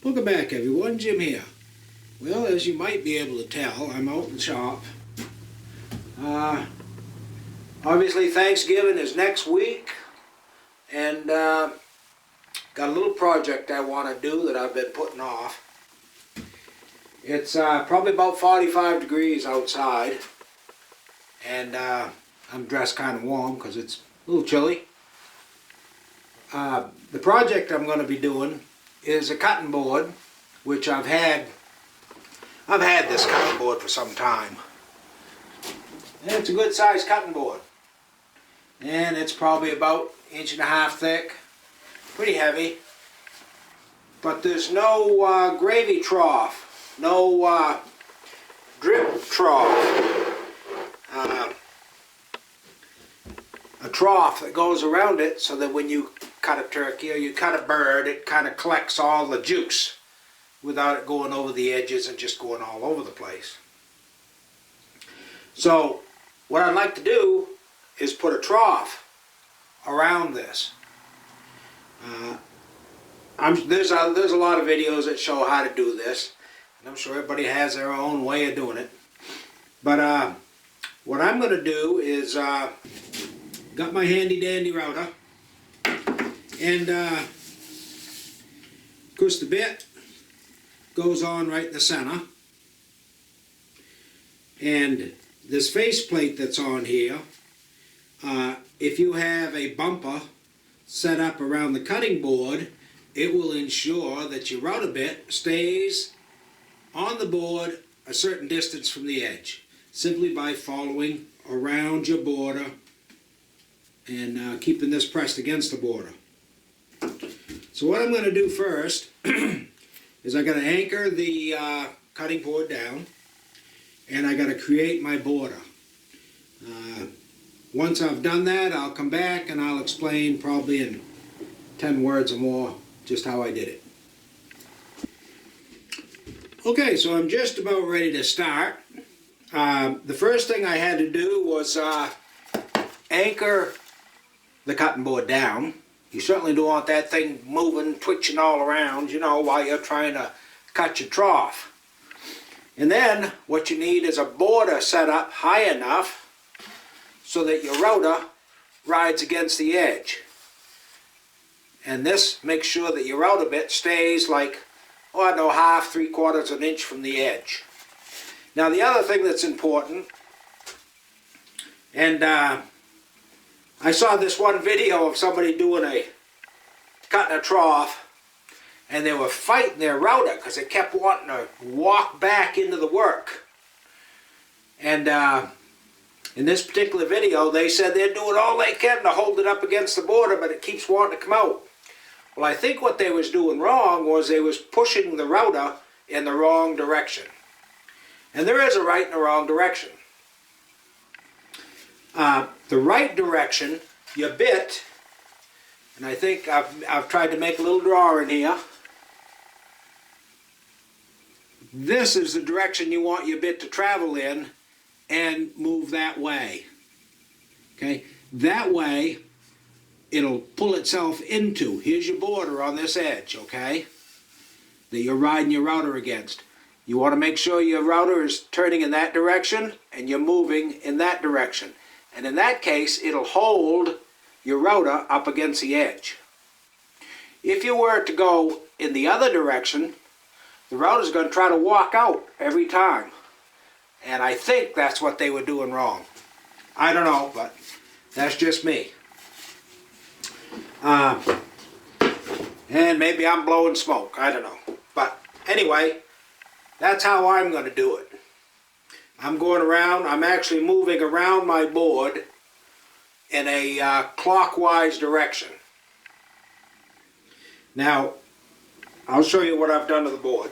Welcome back, everyone. Jim here. Well, as you might be able to tell, I'm out in the shop. Obviously, Thanksgiving is next week, and got a little project I want to do that I've been putting off. It's probably about 45 degrees outside, and I'm dressed kind of warm because it's a little chilly. The project I'm going to be doing is a cutting board, which I've had this cutting board for some time. And it's a good sized cutting board. And it's probably about 1.5 inches thick. Pretty heavy. But there's no gravy trough. No drip trough. A trough that goes around it so that when you cut a turkey or you cut a bird, it kind of collects all the juice without it going over the edges and just going all over the place. So what I'd like to do is put a trough around this. There's a lot of videos that show how to do this, and I'm sure everybody has their own way of doing it. But what I'm going to do is got my handy dandy router, and of course the bit goes on right in the center, and this faceplate that's on here, if you have a bumper set up around the cutting board, it will ensure that your router bit stays on the board a certain distance from the edge, simply by following around your border and keeping this pressed against the border. So what I'm going to do first is I got to anchor the cutting board down, and I got to create my border. Once I've done that, I'll come back and I'll explain probably in 10 words or more just how I did it. Okay, so I'm just about ready to start. The first thing I had to do was anchor the cutting board down. You certainly don't want that thing moving, twitching all around, you know, while you're trying to cut your trough. And then what you need is a border set up high enough so that your router rides against the edge. And this makes sure that your router bit stays like, oh, I don't know, 1/2, 3/4 inch from the edge. Now the other thing that's important, and I saw this one video of somebody cutting a trough, and they were fighting their router because it kept wanting to walk back into the work. And in this particular video, they said they're doing all they can to hold it up against the border, but it keeps wanting to come out. Well, I think what they was doing wrong was they was pushing the router in the wrong direction. And there is a right and a wrong direction. The right direction, your bit, and I think I've tried to make a little drawing here. This is the direction you want your bit to travel in and move that way. Okay? That way, it'll pull itself into, here's your border on this edge, okay? That you're riding your router against. You want to make sure your router is turning in that direction and you're moving in that direction. And in that case, it'll hold your router up against the edge. If you were to go in the other direction, the router's going to try to walk out every time. And I think that's what they were doing wrong. I don't know, but that's just me. And maybe I'm blowing smoke, I don't know. But anyway, that's how I'm going to do it. I'm going around, I'm actually moving around my board in a clockwise direction. Now, I'll show you what I've done to the board.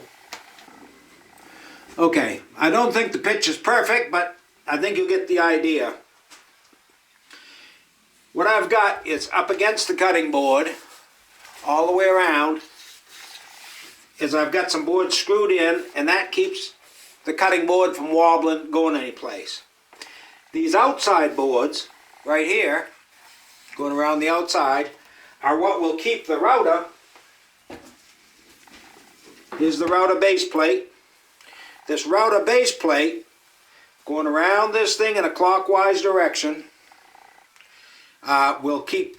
Okay, I don't think the pitch is perfect, but I think you'll get the idea. What I've got is up against the cutting board, all the way around, is I've got some boards screwed in, and that keeps the cutting board from wobbling, going anyplace. These outside boards, right here, going around the outside, are what will keep the router Here's the router base plate. This router base plate, going around this thing in a clockwise direction, I'll keep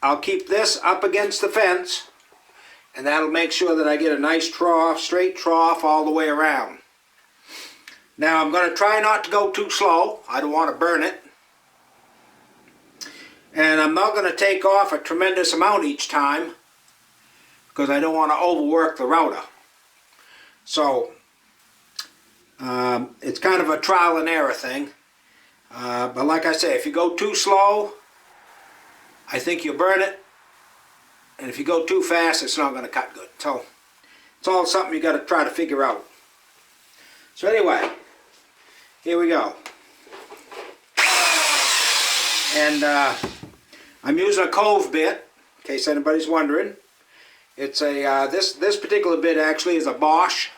this up against the fence, and that'll make sure that I get a nice trough, straight trough all the way around. Now I'm going to try not to go too slow. I don't want to burn it. And I'm not going to take off a tremendous amount each time because I don't want to overwork the router. So it's kind of a trial and error thing. But like I say, if you go too slow, I think you'll burn it. And if you go too fast, it's not going to cut good. So it's all something you got to try to figure out. So anyway, here we go. And I'm using a Cove bit, in case anybody's wondering. It's a this particular bit actually is a Bosch.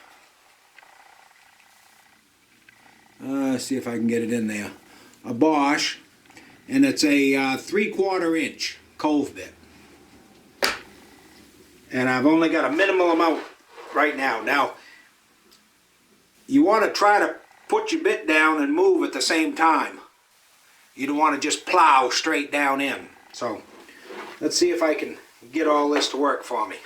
Let's see if I can get it in there. A Bosch, and it's a 3/4 inch Cove bit. And I've only got a minimal amount right now. Now, you want to try to put your bit down and move at the same time. You don't want to just plow straight down in. So, let's see if I can get all this to work for me.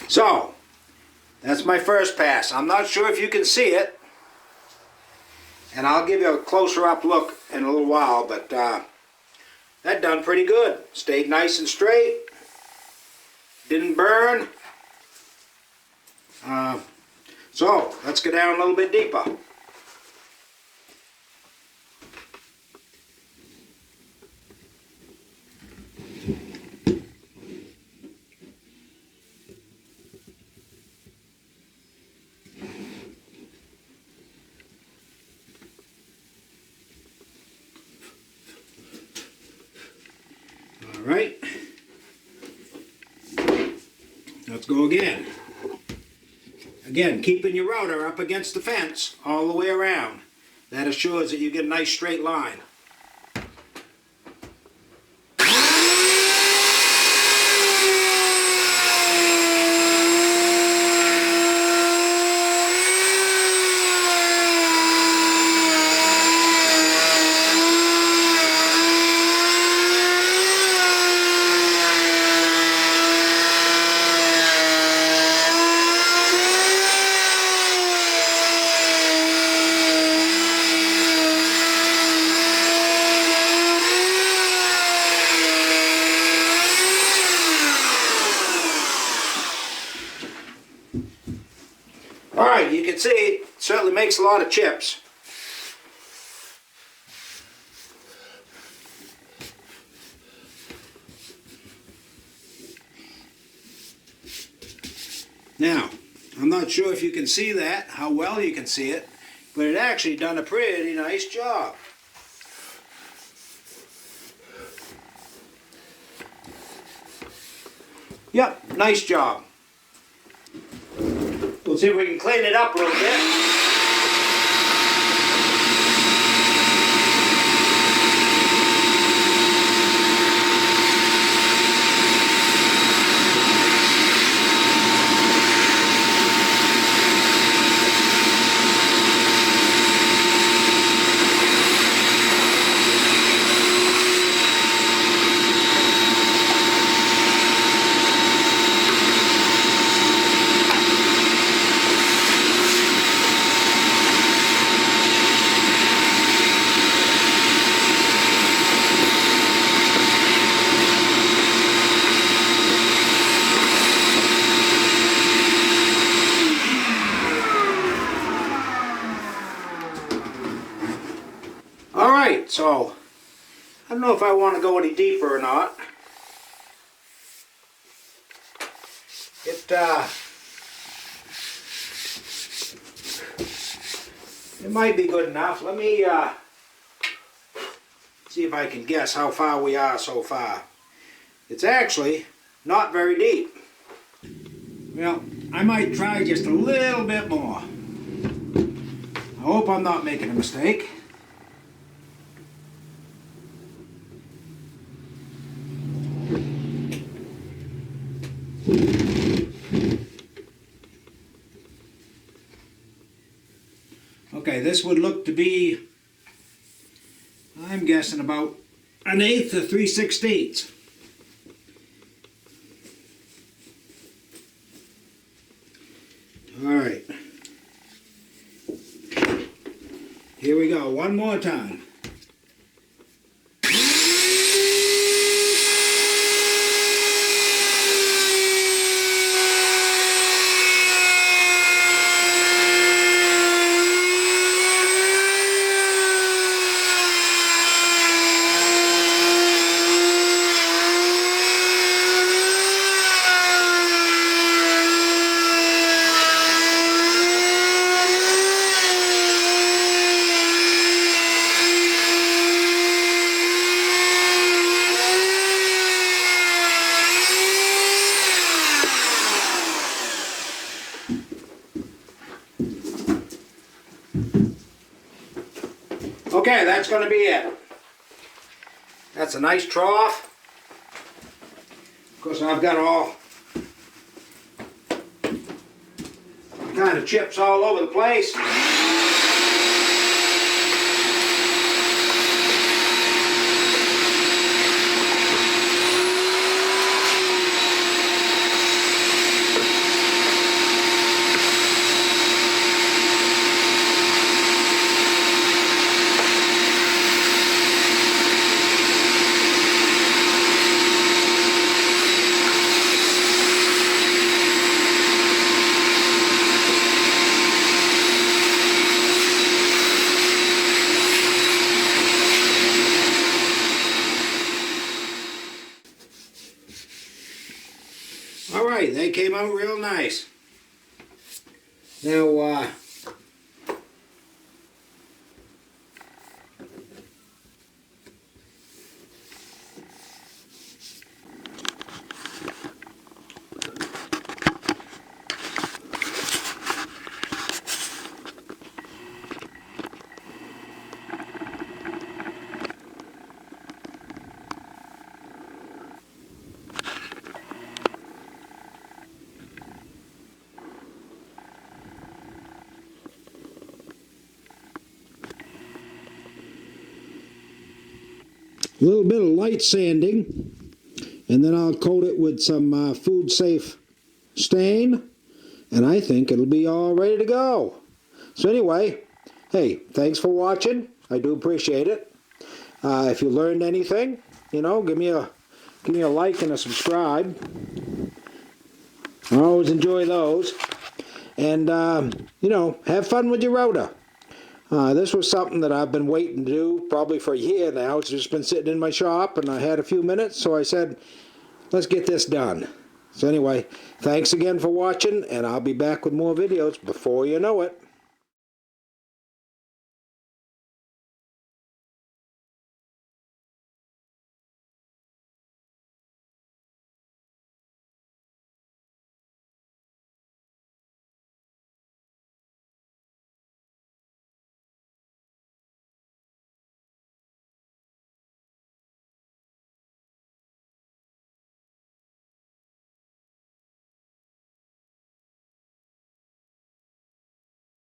So, that's my first pass. I'm not sure if you can see it, and I'll give you a closer up look in a little while, but that done pretty good. Stayed nice and straight, didn't burn. So, let's go down a little bit deeper. Right, let's go again. Again, keeping your router up against the fence all the way around. That assures that you get a nice straight line. Alright, you can see it certainly makes a lot of chips. Now, I'm not sure if you can see that, how well you can see it, but it actually done a pretty nice job. Yep, nice job. We'll see if we can clean it up a little bit. I don't know if I want to go any deeper or not. It might be good enough. Let me see if I can guess how far we are so far. It's actually not very deep. Well, I might try just a little bit more. I hope I'm not making a mistake. Okay, this would look to be, I'm guessing, about 1/8 to 3/16. All right. Here we go, one more time. Okay, that's going to be it. That's a nice trough. Of course, I've got all kind of chips all over the place. Alright, they came out real nice. Now, a little bit of light sanding, and then I'll coat it with some food safe stain, and I think it'll be all ready to go. So anyway, hey, thanks for watching. I do appreciate it. If you learned anything, you know, give me a like and a subscribe. I always enjoy those. And you know, have fun with your router. This was something that I've been waiting to do probably for a year now. It's just been sitting in my shop, and I had a few minutes, so I said, let's get this done. So anyway, thanks again for watching, and I'll be back with more videos before you know it.